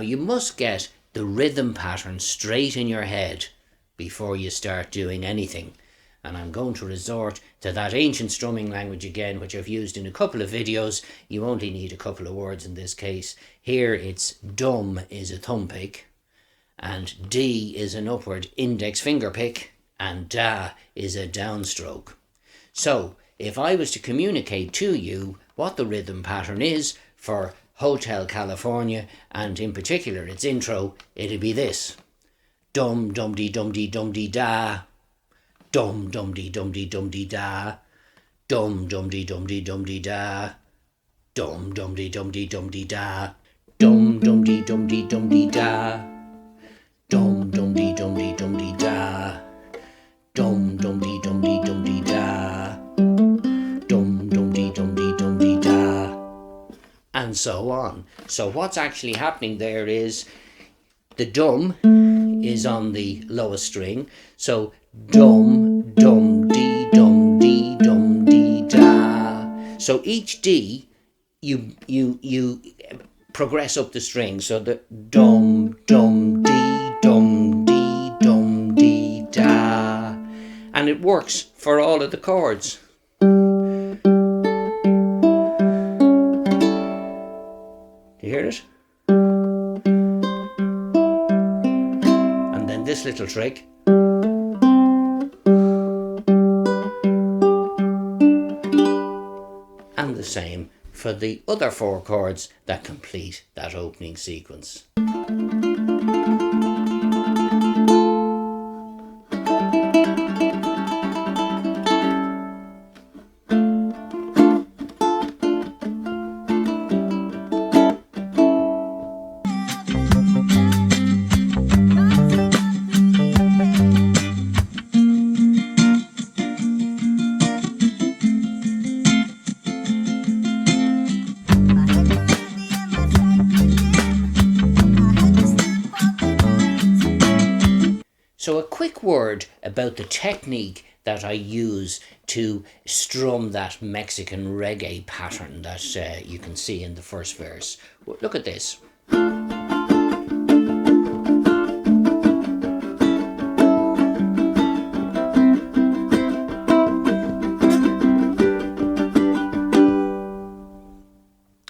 you must get the rhythm pattern straight in your head before you start doing anything. And I'm going to resort to that ancient strumming language again, which I've used in a couple of videos. You only need a couple of words in this case. Here it's dum is a thumb pick, and D is an upward index finger pick, and da is a downstroke. So if I was to communicate to you what the rhythm pattern is for Hotel California, and in particular its intro, it'd be this. Dum dum dee dum dee dum dee da. Dum dum dee dum dee dum dee da. Dum dum dee dum dee dum dee da. Dum dum dee dum dee dum dee da. Dum dum dee dum dee dum dee da. Dum dum dee dum dee dum dee da. Dum dum dee dum dee dum dee da. Dum dum dee dum dee dum dee da. And so on. So what's actually happening there is the dum is on the lowest string. So dum, dum, dee, dum, dee, dum, dee, da. So each D, you progress up the string. So the dum, dum, dee, dum, dee, dum, dee, da. And it works for all of the chords. Do you hear it? And then this little trick. And the same for the other four chords that complete that opening sequence. So a quick word about the technique that I use to strum that Mexican reggae pattern that you can see in the first verse. Look at this.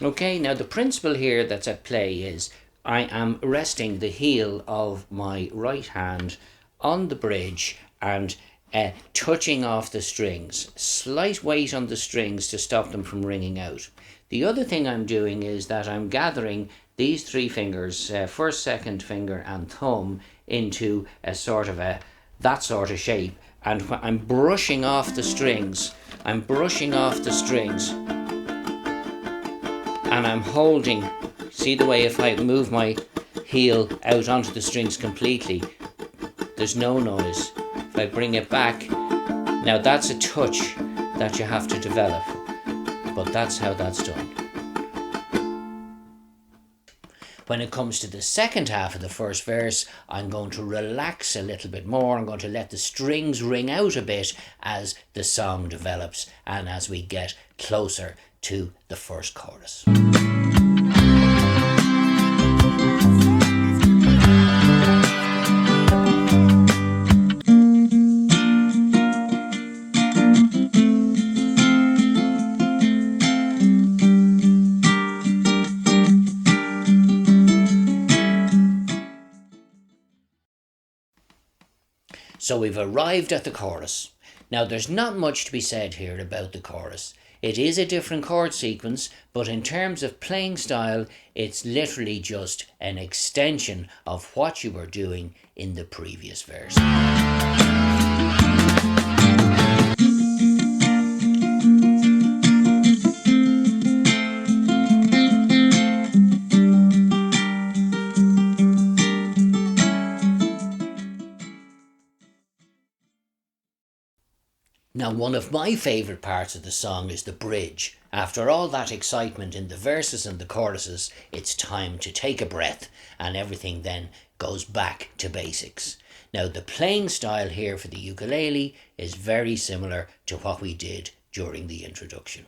Okay, now the principle here that's at play is I am resting the heel of my right hand on the bridge and touching off the strings. Slight weight on the strings to stop them from ringing out. The other thing I'm doing is that I'm gathering these three fingers, first, second finger and thumb, into a sort of that sort of shape, and I'm brushing off the strings. I'm brushing off the strings and I'm holding. See the way if I move my heel out onto the strings completely, there's no noise. If I bring it back, now that's a touch that you have to develop, but that's how that's done. When it comes to the second half of the first verse, I'm going to relax a little bit more. I'm going to let the strings ring out a bit as the song develops and as we get closer to the first chorus. So we've arrived at the chorus. Now there's not much to be said here about the chorus. It is a different chord sequence, but in terms of playing style, it's literally just an extension of what you were doing in the previous verse. Now, one of my favourite parts of the song is the bridge. After all that excitement in the verses and the choruses, it's time to take a breath and everything then goes back to basics. Now, the playing style here for the ukulele is very similar to what we did during the introduction.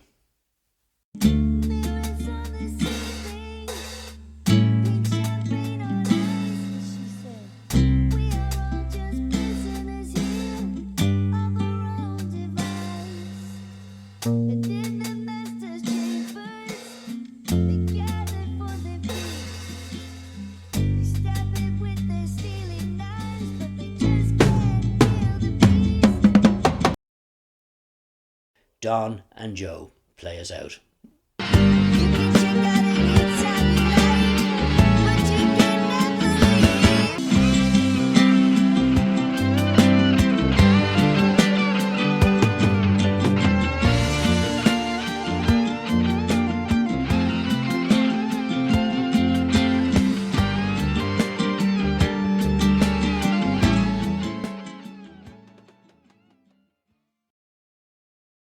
Don and Joe, play us out.